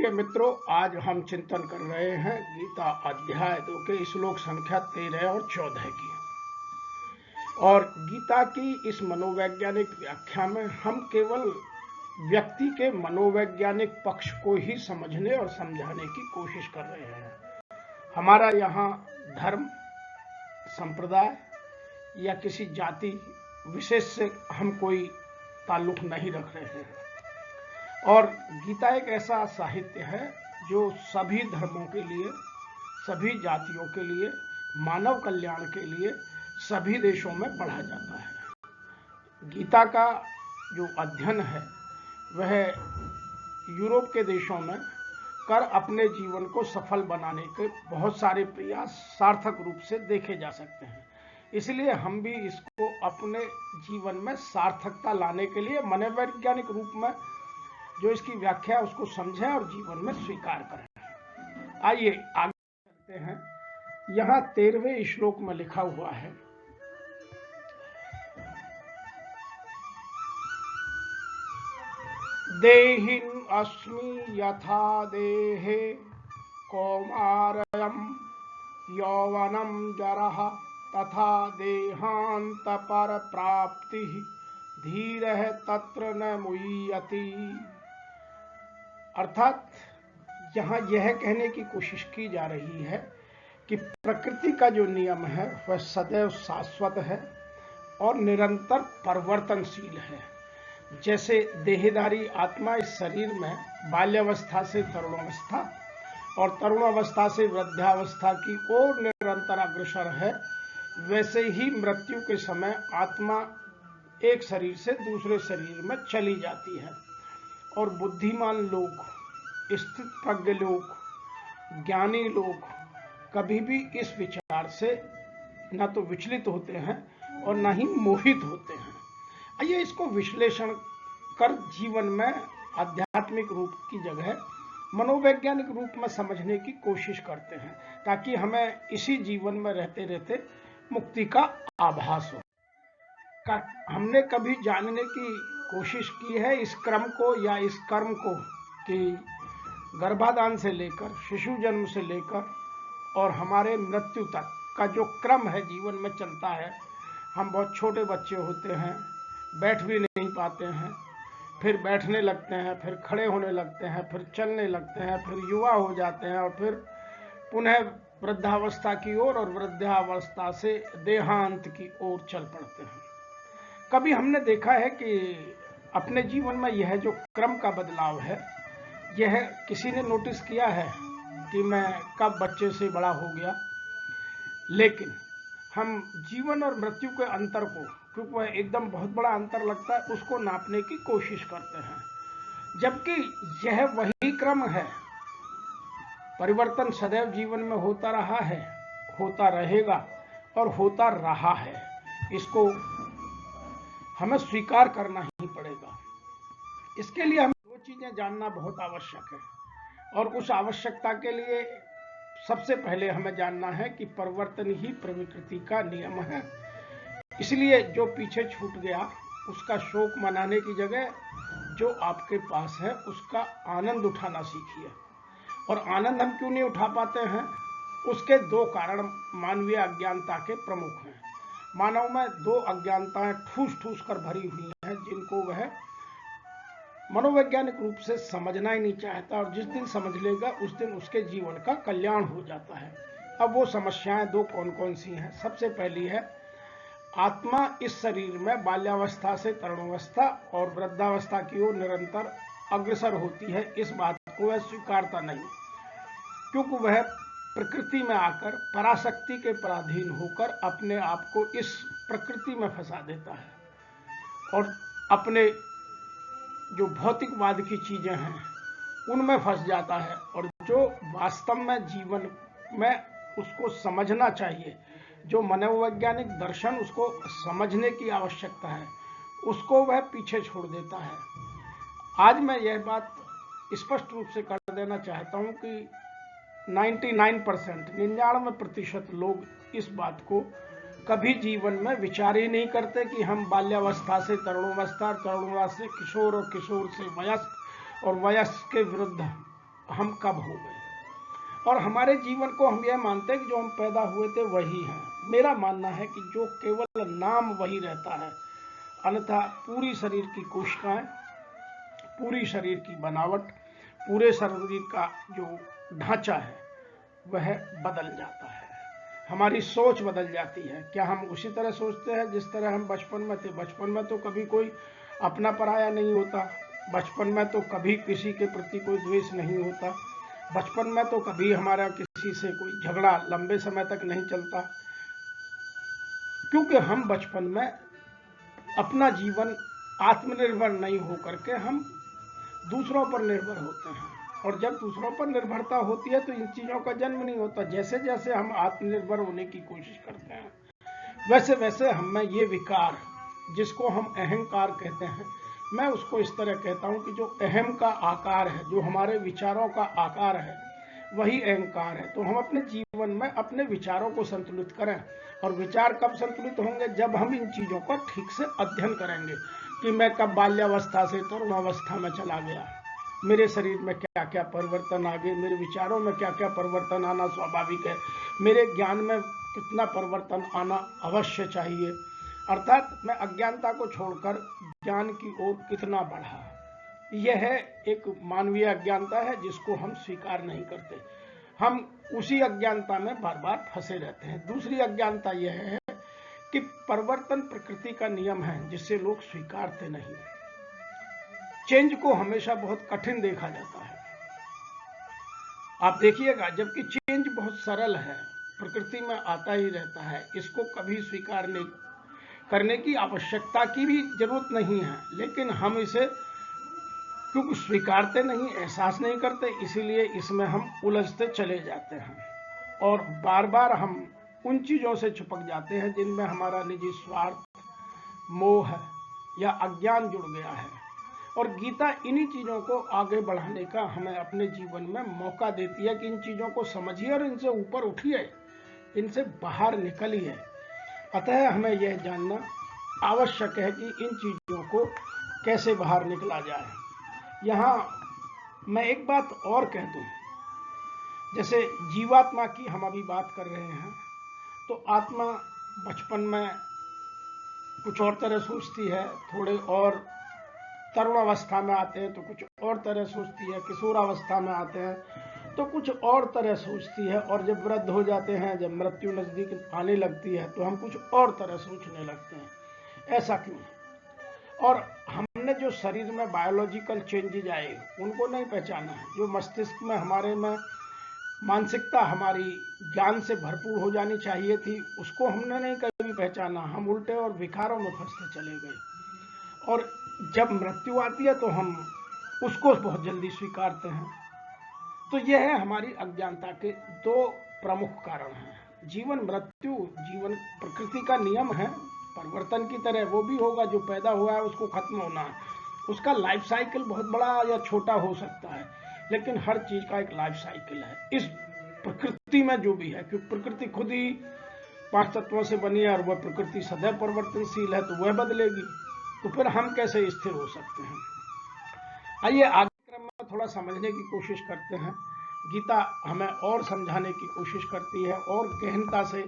प्रिय मित्रों, आज हम चिंतन कर रहे हैं गीता अध्याय 2 के श्लोक संख्या 13 और 14 की। और गीता की इस मनोवैज्ञानिक व्याख्या में हम केवल व्यक्ति के मनोवैज्ञानिक पक्ष को ही समझने और समझाने की कोशिश कर रहे हैं। हमारा यहाँ धर्म, संप्रदाय या किसी जाति विशेष से हम कोई ताल्लुक नहीं रख रहे हैं। और गीता एक ऐसा साहित्य है जो सभी धर्मों के लिए, सभी जातियों के लिए, मानव कल्याण के लिए सभी देशों में पढ़ा जाता है। गीता का जो अध्ययन है वह यूरोप के देशों में कर अपने जीवन को सफल बनाने के बहुत सारे प्रयास सार्थक रूप से देखे जा सकते हैं। इसलिए हम भी इसको अपने जीवन में सार्थकता लाने के लिए मनोवैज्ञानिक रूप में जो इसकी व्याख्या है उसको समझें और जीवन में स्वीकार करें। आइए आगे चलते हैं। यहाँ 13वें श्लोक में लिखा हुआ है, देहिन अस्मि यथा देहे कौमारयं यौवनं जरः तथा देहांत पर प्राप्ति धीरः तत्र न मुह्यति। अर्थात यहाँ यह कहने की कोशिश की जा रही है कि प्रकृति का जो नियम है वह सदैव शाश्वत है और निरंतर परिवर्तनशील है। जैसे देहधारी आत्मा इस शरीर में बाल्यावस्था से तरुणावस्था और तरुणावस्था से वृद्धावस्था की ओर निरंतर अग्रसर है, वैसे ही मृत्यु के समय आत्मा एक शरीर से दूसरे शरीर में चली जाती है। और बुद्धिमान लोग, स्थित प्रज्ञ लोग, ज्ञानी लोग कभी भी इस विचार से न तो विचलित होते हैं और न ही मोहित होते हैं। आइए इसको विश्लेषण कर जीवन में आध्यात्मिक रूप की जगह मनोवैज्ञानिक रूप में समझने की कोशिश करते हैं, ताकि हमें इसी जीवन में रहते रहते मुक्ति का आभास हो। हमने कभी जानने की कोशिश की है इस क्रम को या इस कर्म को कि गर्भाधान से लेकर शिशु जन्म से लेकर और हमारे मृत्यु तक का जो क्रम है जीवन में चलता है। हम बहुत छोटे बच्चे होते हैं, बैठ भी नहीं पाते हैं, फिर बैठने लगते हैं, फिर खड़े होने लगते हैं, फिर चलने लगते हैं, फिर युवा हो जाते हैं और फिर पुनः वृद्धावस्था की ओर और वृद्धावस्था से देहांत की ओर चल पड़ते हैं। कभी हमने देखा है कि अपने जीवन में यह जो क्रम का बदलाव है, यह किसी ने नोटिस किया है कि मैं कब बच्चे से बड़ा हो गया? लेकिन हम जीवन और मृत्यु के अंतर को, क्योंकि वह एकदम बहुत बड़ा अंतर लगता है, उसको नापने की कोशिश करते हैं, जबकि यह वही क्रम है। परिवर्तन सदैव जीवन में होता रहा है, होता रहेगा और होता रहा है। इसको हमें स्वीकार करना ही पड़ेगा। इसके लिए हमें दो चीजें जानना बहुत आवश्यक है, और उस आवश्यकता के लिए सबसे पहले हमें जानना है कि परिवर्तन ही प्रकृति का नियम है। इसलिए जो पीछे छूट गया उसका शोक मनाने की जगह जो आपके पास है उसका आनंद उठाना सीखिए। और आनंद हम क्यों नहीं उठा पाते हैं? उसके दो कारण मानवीय अज्ञानता के प्रमुख हैं। मानव में दो अज्ञानताएं ठूस ठूस कर भरी हुई हैं, जिनको वह मनोवैज्ञानिक रूप से समझना ही नहीं चाहता, और जिस दिन समझ लेगा उस दिन उसके जीवन का कल्याण हो जाता है। अब वो समस्याएं दो कौन कौन सी हैं? सबसे पहली है, आत्मा इस शरीर में बाल्यावस्था से तरुणावस्था और वृद्धावस्था की ओर निरंतर अग्रसर होती है। इस बात को वह स्वीकारता नहीं, क्योंकि वह प्रकृति में आकर पराशक्ति के पराधीन होकर अपने आप को इस प्रकृति में फंसा देता है और अपने जो भौतिकवाद की चीजें हैं उनमें फंस जाता है। और जो वास्तव में जीवन में उसको समझना चाहिए, जो मनोवैज्ञानिक दर्शन उसको समझने की आवश्यकता है, उसको वह पीछे छोड़ देता है। आज मैं यह बात स्पष्ट रूप से कर देना चाहता हूं कि 99% लोग इस बात को कभी जीवन में विचार ही नहीं करते कि हम बाल्यावस्था से तरुणावस्था, तरुणावस्था से किशोर और किशोर से वयस्क और वयस्क के विरुद्ध हम कब हो गए, और हमारे जीवन को हम यह मानते हैं कि जो हम पैदा हुए थे वही हैं। मेरा मानना है कि जो केवल नाम वही रहता है, अन्यथा पूरी शरीर की कोशिकाएं, पूरी शरीर की बनावट, पूरे शरीर का जो ढांचा है वह बदल जाता है। हमारी सोच बदल जाती है। क्या हम उसी तरह सोचते हैं जिस तरह हम बचपन में थे? बचपन में तो कभी कोई अपना पराया नहीं होता, बचपन में तो कभी किसी के प्रति कोई द्वेष नहीं होता, बचपन में तो कभी हमारा किसी से कोई झगड़ा लंबे समय तक नहीं चलता, क्योंकि हम बचपन में अपना जीवन आत्मनिर्भर नहीं होकर के हम दूसरों पर निर्भर होते हैं, और जब दूसरों पर निर्भरता होती है तो इन चीजों का जन्म नहीं होता। जैसे जैसे हम आत्मनिर्भर होने की कोशिश करते हैं वैसे वैसे हमें ये विकार, जिसको हम अहंकार कहते हैं, मैं उसको इस तरह कहता हूं कि जो अहम का आकार है, जो हमारे विचारों का आकार है, वही अहंकार है। तो हम अपने जीवन में अपने विचारों को संतुलित करें, और विचार कब संतुलित होंगे? जब हम इन चीजों का ठीक से अध्ययन करेंगे कि मैं कब बाल्यावस्था से तरुणावस्था में चला गया, मेरे शरीर में क्या क्या परिवर्तन आ गए, मेरे विचारों में क्या क्या परिवर्तन आना स्वाभाविक है, मेरे ज्ञान में कितना परिवर्तन आना अवश्य चाहिए, अर्थात मैं अज्ञानता को छोड़कर ज्ञान की ओर कितना बढ़ा। यह एक मानवीय अज्ञानता है जिसको हम स्वीकार नहीं करते, हम उसी अज्ञानता में बार बार फंसे रहते हैं। दूसरी अज्ञानता यह है कि परिवर्तन प्रकृति का नियम है जिससे लोग स्वीकारते नहीं। चेंज को हमेशा बहुत कठिन देखा जाता है, आप देखिएगा, जबकि चेंज बहुत सरल है, प्रकृति में आता ही रहता है, इसको कभी स्वीकार नहीं करने की आवश्यकता की भी जरूरत नहीं है। लेकिन हम इसे क्योंकि स्वीकारते नहीं, एहसास नहीं करते, इसीलिए इसमें हम उलझते चले जाते हैं, और बार बार हम उन चीजों से चिपक जाते हैं जिनमें हमारा निजी स्वार्थ, मोह या अज्ञान जुड़ गया है। और गीता इन्हीं चीजों को आगे बढ़ाने का हमें अपने जीवन में मौका देती है कि इन चीजों को समझिए और इनसे ऊपर उठिए, इनसे बाहर निकलिए। अतः हमें यह जानना आवश्यक है कि इन चीजों को कैसे बाहर निकला जाए। यहाँ मैं एक बात और कह दूं, जैसे जीवात्मा की हम अभी बात कर रहे हैं, तो आत्मा बचपन में कुछ और तरह सोचती है, थोड़े और तरुणावस्था में आते हैं तो कुछ और तरह सोचती है, किशोरावस्था में आते हैं तो कुछ और तरह सोचती है, और जब वृद्ध हो जाते हैं, जब मृत्यु नजदीक आने लगती है तो हम कुछ और तरह सोचने लगते हैं। ऐसा क्यों? और हमने जो शरीर में बायोलॉजिकल चेंजेज आए उनको नहीं पहचाना है। जो मस्तिष्क में हमारे में मानसिकता हमारी ज्ञान से भरपूर हो जानी चाहिए थी, उसको हमने नहीं कभी पहचाना, हम उल्टे और विकारों में फंसते चले गए, और जब मृत्यु आती है तो हम उसको बहुत जल्दी स्वीकारते हैं। तो यह है हमारी अज्ञानता के दो प्रमुख कारण हैं। जीवन मृत्यु, जीवन प्रकृति का नियम है, परिवर्तन की तरह वो भी होगा, जो पैदा हुआ है उसको खत्म होना है, उसका लाइफ साइकिल बहुत बड़ा या छोटा हो सकता है, लेकिन हर चीज का एक लाइफ साइकिल है इस प्रकृति में जो भी है, क्योंकि प्रकृति खुद ही 5 तत्वों से बनी है, और वह प्रकृति सदैव परिवर्तनशील है, तो वह बदलेगी, तो फिर हम कैसे स्थिर हो सकते हैं। आइए आगे क्रम में थोड़ा समझने की कोशिश करते हैं। गीता हमें और समझाने की कोशिश करती है और गहनता से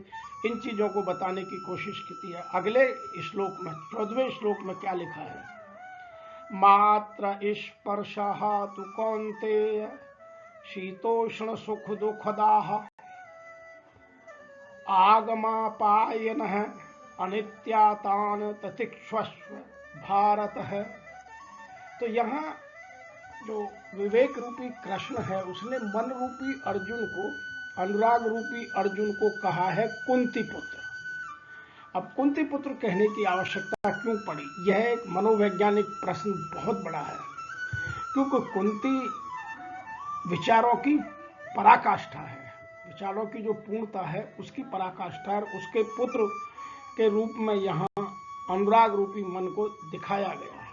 इन चीजों को बताने की कोशिश की है। अगले श्लोक में, 14वें श्लोक में क्या लिखा है? मात्र स्पर्शः तु कौन्तेय शीतोष्ण सुख दुःखदाः आगमापायनः अनित्यातान् ततिक्षस्व भारत है। तो यहाँ जो विवेक रूपी कृष्ण है उसने मन रूपी अर्जुन को, अनुराग रूपी अर्जुन को कहा है कुंती पुत्र। अब कुंती पुत्र कहने की आवश्यकता क्यों पड़ी? यह एक मनोवैज्ञानिक प्रश्न बहुत बड़ा है, क्योंकि कुंती विचारों की पराकाष्ठा है, विचारों की जो पूर्णता है उसकी पराकाष्ठा है, उसके पुत्र के रूप में यहाँ अनुराग रूपी मन को दिखाया गया है।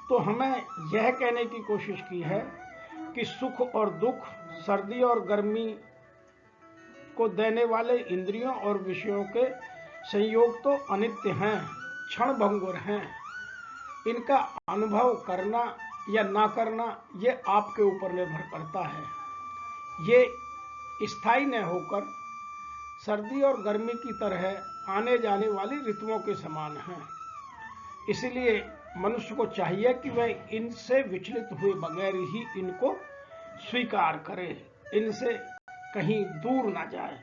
तो हमें यह कहने की कोशिश की है कि सुख और दुख, सर्दी और गर्मी को देने वाले इंद्रियों और विषयों के संयोग तो अनित्य हैं, क्षण भंगुर हैं, इनका अनुभव करना या ना करना ये आपके ऊपर निर्भर करता है। ये स्थायी न होकर सर्दी और गर्मी की तरह आने जाने वाली ऋतुओं के समान हैं। इसलिए मनुष्य को चाहिए कि वह इनसे विचलित हुए बगैर ही इनको स्वीकार करे, इनसे कहीं दूर ना जाए।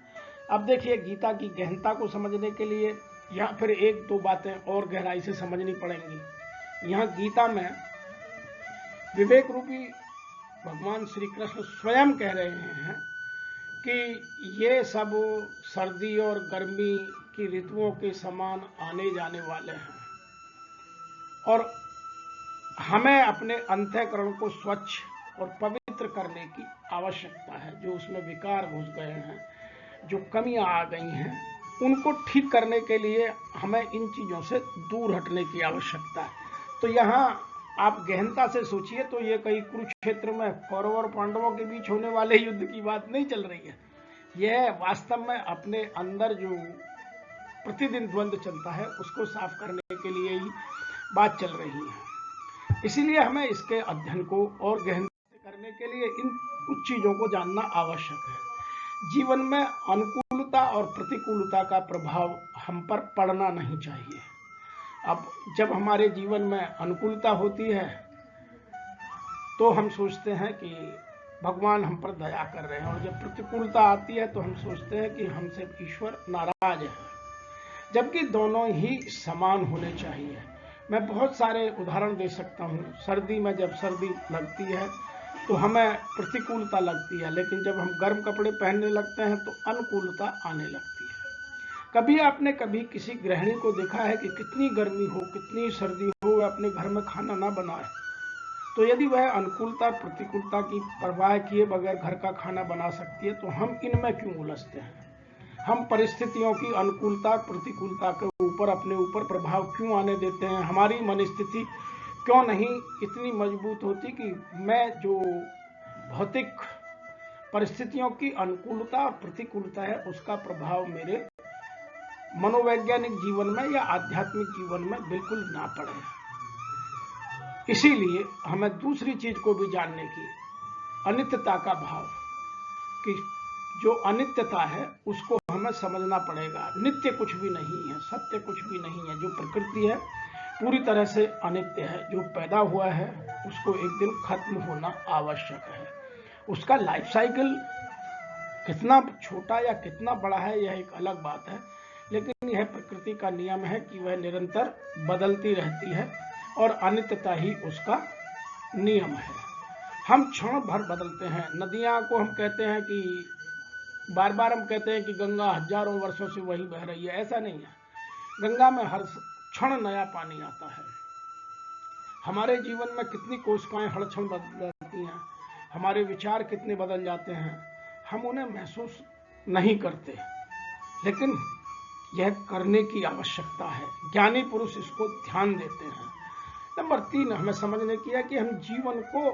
अब देखिए, गीता की गहनता को समझने के लिए यहाँ फिर एक दो बातें और गहराई से समझनी पड़ेंगी। यहाँ गीता में विवेक रूपी भगवान श्री कृष्ण स्वयं कह रहे हैं कि ये सब सर्दी और गर्मी की ऋतुओं के समान आने जाने वाले हैं और हमें अपने अंतःकरण को स्वच्छ और पवित्र करने की आवश्यकता है। जो उसमें विकार घुस गए हैं, जो कमियां आ गई हैं, उनको ठीक करने के लिए हमें इन चीज़ों से दूर हटने की आवश्यकता है। तो यहाँ आप गहनता से सोचिए तो ये कहीं कुरुक्षेत्र में कौरव और पांडवों के बीच होने वाले युद्ध की बात नहीं चल रही है। यह वास्तव में अपने अंदर जो प्रतिदिन द्वंद्व चलता है उसको साफ करने के लिए ही बात चल रही है। इसीलिए हमें इसके अध्ययन को और गहनता से करने के लिए इन कुछ चीज़ों को जानना आवश्यक है। जीवन में अनुकूलता और प्रतिकूलता का प्रभाव हम पर पड़ना नहीं चाहिए। अब जब हमारे जीवन में अनुकूलता होती है तो हम सोचते हैं कि भगवान हम पर दया कर रहे हैं, और जब प्रतिकूलता आती है तो हम सोचते हैं कि हमसे ईश्वर नाराज है, जबकि दोनों ही समान होने चाहिए। मैं बहुत सारे उदाहरण दे सकता हूँ। सर्दी में जब सर्दी लगती है तो हमें प्रतिकूलता लगती है, लेकिन जब हम गर्म कपड़े पहनने लगते हैं तो अनुकूलता आने लगती है। कभी आपने किसी गृहिणी को देखा है कि कितनी गर्मी हो, कितनी सर्दी हो, वह अपने घर में खाना ना बनाए? तो यदि वह अनुकूलता प्रतिकूलता की परवाह किए बगैर घर का खाना बना सकती है तो हम इनमें क्यों उलझते हैं? हम परिस्थितियों की अनुकूलता प्रतिकूलता के ऊपर अपने ऊपर प्रभाव क्यों आने देते हैं? हमारी मनस्थिति क्यों नहीं इतनी मजबूत होती कि मैं जो भौतिक परिस्थितियों की अनुकूलता और प्रतिकूलता है उसका प्रभाव मेरे मनोवैज्ञानिक जीवन में या आध्यात्मिक जीवन में बिल्कुल ना पड़े। इसीलिए हमें दूसरी चीज को भी जानने की, अनित्यता का भाव, कि जो अनित्यता है उसको हमें समझना पड़ेगा। नित्य कुछ भी नहीं है, सत्य कुछ भी नहीं है। जो प्रकृति है पूरी तरह से अनित्य है। जो पैदा हुआ है उसको एक दिन खत्म होना आवश्यक है। उसका लाइफ साइकिल कितना छोटा या कितना बड़ा है यह एक अलग बात है, लेकिन यह प्रकृति का नियम है कि वह निरंतर बदलती रहती है और अनित्यता ही उसका नियम है। हम क्षण भर बदलते हैं। नदियां को हम कहते हैं कि बार बार हम कहते हैं कि गंगा हजारों वर्षों से वही बह रही है, ऐसा नहीं है। गंगा में हर क्षण नया पानी आता है। हमारे जीवन में कितनी कोशिकाएं हर क्षण बदलती हैं, हमारे विचार कितने बदल जाते हैं, हम उन्हें महसूस नहीं करते, लेकिन यह करने की आवश्यकता है। ज्ञानी पुरुष इसको ध्यान देते हैं। नंबर 3 हमें समझने की है कि हम जीवन को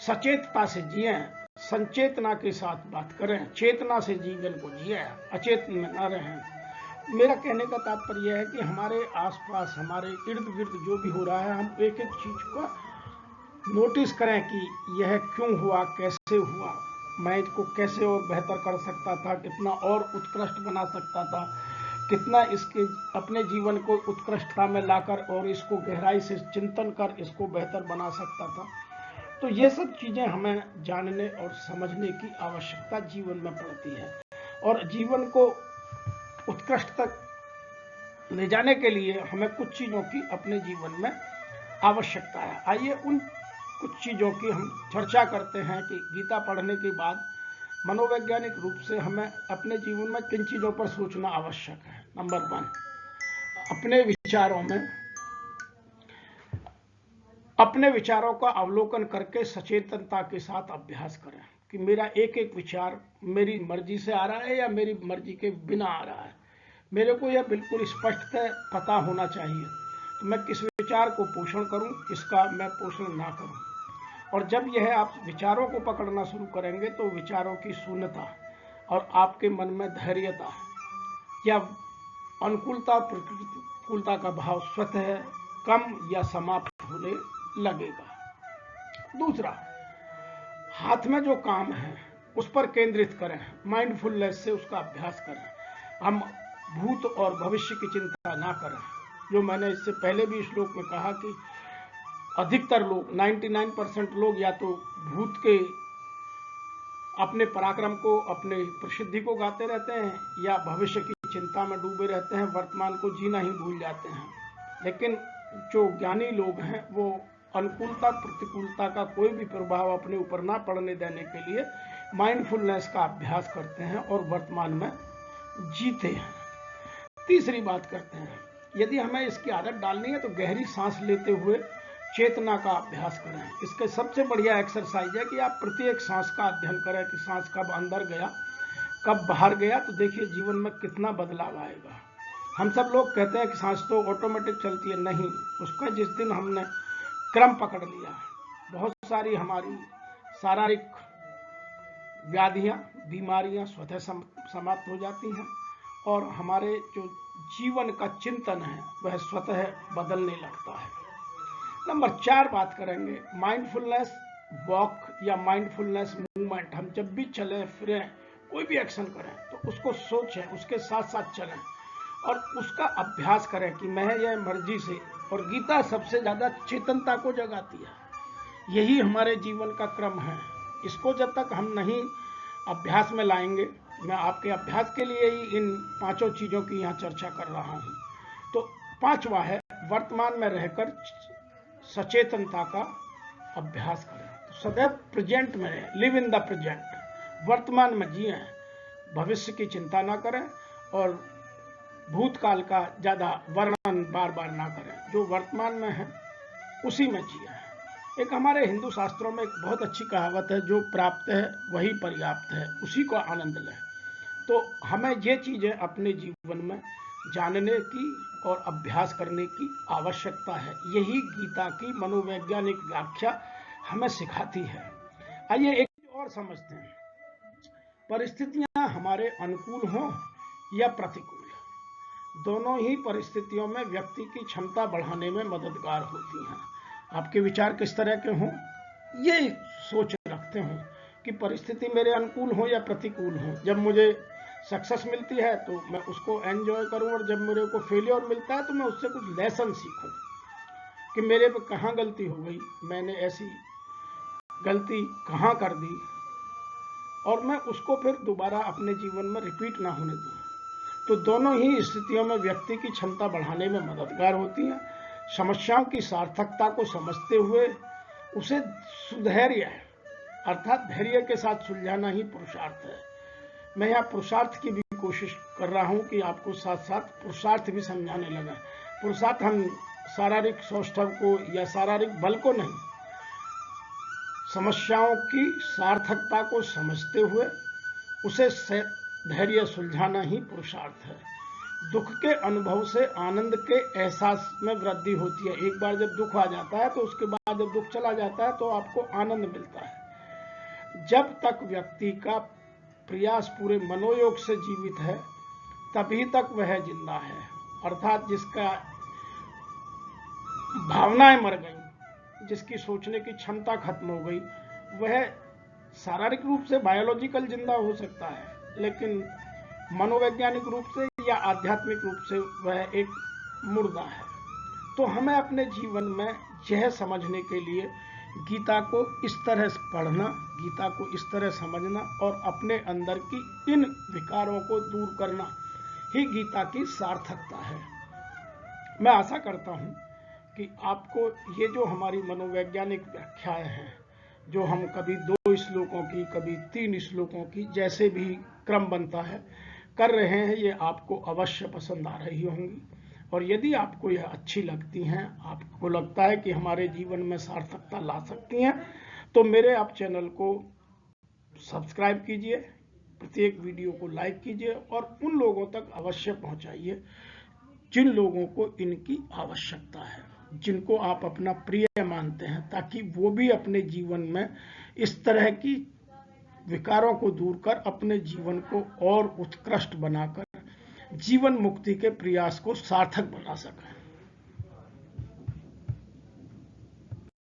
सचेतता से जिए, संचेतना के साथ बात करें, चेतना से जीवन को जिए, अचेतन में न रहें। मेरा कहने का तात्पर्य यह है कि हमारे आसपास हमारे इर्द गिर्द जो भी हो रहा है हम एक एक चीज को नोटिस करें कि यह क्यों हुआ, कैसे हुआ, मैं इसको कैसे और बेहतर कर सकता था, कितना और उत्कृष्ट बना सकता था, कितना इसके अपने जीवन को उत्कृष्टता में लाकर और इसको गहराई से चिंतन कर इसको बेहतर बना सकता था। तो ये सब चीजें हमें जानने और समझने की आवश्यकता जीवन में पड़ती है, और जीवन को उत्कृष्ट तक ले जाने के लिए हमें कुछ चीजों की अपने जीवन में आवश्यकता है। आइए उन कुछ चीजों की हम चर्चा करते हैं कि गीता पढ़ने के बाद मनोवैज्ञानिक रूप से हमें अपने जीवन में किन चीजों पर सोचना आवश्यक है। नंबर 1, अपने विचारों का अवलोकन करके सचेतनता के साथ अभ्यास करें कि मेरा एक एक विचार मेरी मर्जी से आ रहा है या मेरी मर्जी के बिना आ रहा है। मेरे को यह बिल्कुल स्पष्ट पता होना चाहिए तो मैं किस विचार को पोषण करूं, किसका मैं पोषण ना करूं। और जब यह आप विचारों को पकड़ना शुरू करेंगे तो विचारों की शून्यता और आपके मन में धैर्यता या अनुकूलता और प्रतिकूलता का भाव स्वतः कम या समाप्त होने लगेगा। दूसरा, हाथ में जो काम है उस पर केंद्रित करें, माइंडफुलनेस से उसका अभ्यास करें। हम भूत और भविष्य की चिंता ना करें। जो मैंने इससे पहले भी श्लोक में कहा कि अधिकतर लोग 99% लोग या तो भूत के अपने पराक्रम को, अपने प्रसिद्धि को गाते रहते हैं या भविष्य की चिंता में डूबे रहते हैं, वर्तमान को जीना ही भूल जाते हैं। लेकिन जो ज्ञानी लोग हैं वो अनुकूलता प्रतिकूलता का कोई भी प्रभाव अपने ऊपर ना पड़ने देने के लिए माइंडफुलनेस का अभ्यास करते हैं और वर्तमान में जीते हैं। तीसरी बात करते हैं, यदि हमें इसकी आदत डालनी है तो गहरी सांस लेते हुए चेतना का अभ्यास करें। इसके सबसे बढ़िया एक्सरसाइज है कि आप प्रत्येक सांस का अध्ययन करें कि सांस कब अंदर गया कब बाहर गया, तो देखिए जीवन में कितना बदलाव आएगा। हम सब लोग कहते हैं कि सांस तो ऑटोमेटिक चलती है, नहीं, उसका जिस दिन हमने क्रम पकड़ लिया, बहुत सारी हमारी शारीरिक व्याधियां, बीमारियां स्वतः समाप्त हो जाती हैं और हमारे जो जीवन का चिंतन है वह स्वतः बदलने लगता है। नंबर 4 बात करेंगे, माइंडफुलनेस वॉक या माइंडफुलनेस मूवमेंट। हम जब भी चलें फिरें, कोई भी एक्शन करें तो उसको सोचें, उसके साथ साथ चलें और उसका अभ्यास करें कि मैं यह मर्जी से। और गीता सबसे ज्यादा चेतनता को जगाती है। यही हमारे जीवन का क्रम है। इसको जब तक हम नहीं अभ्यास में लाएंगे, मैं आपके अभ्यास के लिए ही इन 5 चीजों की यहाँ चर्चा कर रहा हूँ। तो 5वां है, वर्तमान में रहकर सचेतनता का अभ्यास करें। तो सदैव प्रेजेंट में रहें, लिव इन द प्रेजेंट, वर्तमान में जिएं, भविष्य की चिंता ना करें और भूतकाल का ज्यादा वर्णन बार बार ना करें। जो वर्तमान में है उसी में जिएं। एक हमारे हिंदू शास्त्रों में एक बहुत अच्छी कहावत है, जो प्राप्त है वही पर्याप्त है, उसी को आनंद लें। तो हमें ये चीजें अपने जीवन में जानने की और अभ्यास करने की आवश्यकता है। यही गीता की मनोवैज्ञानिक व्याख्या हमें सिखाती है। आइए एक और समझते हैं, परिस्थितियां हमारे अनुकूल हों या प्रतिकूल, दोनों ही परिस्थितियों में व्यक्ति की क्षमता बढ़ाने में मददगार होती हैं। आपके विचार किस तरह के हों, ये सोच रखते हो कि परिस्थिति मेरे अनुकूल हो या प्रतिकूल हो। जब मुझे सक्सेस मिलती है तो मैं उसको एंजॉय करूं और जब मेरे को फेलियर मिलता है तो मैं उससे कुछ लेसन सीखूं कि मेरे पे कहाँ गलती हो गई, मैंने ऐसी गलती कहाँ कर दी, और मैं उसको फिर दोबारा अपने जीवन में रिपीट ना होने दूं। तो दोनों ही स्थितियों में व्यक्ति की क्षमता बढ़ाने में मददगार होती हैं। समस्याओं की सार्थकता को समझते हुए उसे सुधैर्य अर्थात धैर्य के साथ सुलझाना ही पुरुषार्थ है। मैं यहाँ पुरुषार्थ की भी कोशिश कर रहा हूँ कि आपको साथ साथ पुरुषार्थ भी समझाने लगा। पुरुषार्थ हम शारीरिक सौष्ठव को या शारीरिक बल को नहीं, समस्याओं की सार्थकता को समझते हुए उसे धैर्य सुलझाना ही पुरुषार्थ है। दुख के अनुभव से आनंद के एहसास में वृद्धि होती है। एक बार जब दुख आ जाता है तो उसके बाद जब दुख चला जाता है तो आपको आनंद मिलता है। जब तक व्यक्ति का प्रयास पूरे मनोयोग से जीवित है तभी तक वह जिंदा है। अर्थात जिसका भावनाएं मर गई, जिसकी सोचने की क्षमता खत्म हो गई, वह शारीरिक रूप से बायोलॉजिकल जिंदा हो सकता है, लेकिन मनोवैज्ञानिक रूप से या आध्यात्मिक रूप से वह एक मुर्दा है। तो हमें अपने जीवन में यह समझने के लिए गीता को इस तरह पढ़ना, गीता को इस तरह समझना और अपने अंदर की इन विकारों को दूर करना ही गीता की सार्थकता है। मैं आशा करता हूं कि आपको ये जो हमारी मनोवैज्ञानिक व्याख्याएं हैं, जो हम कभी 2 श्लोकों की कभी 3 श्लोकों की, जैसे भी क्रम बनता है कर रहे हैं, ये आपको अवश्य पसंद आ रही होंगी। और यदि आपको यह अच्छी लगती हैं, आपको लगता है कि हमारे जीवन में सार्थकता ला सकती हैं, तो मेरे आप चैनल को सब्सक्राइब कीजिए, प्रत्येक वीडियो को लाइक कीजिए और उन लोगों तक अवश्य पहुंचाइए जिन लोगों को इनकी आवश्यकता है, जिनको आप अपना प्रिय मानते हैं, ताकि वो भी अपने जीवन में इस तरह की विकारों को दूर कर अपने जीवन को और उत्कृष्ट बनाकर जीवन मुक्ति के प्रयास को सार्थक बना सकें।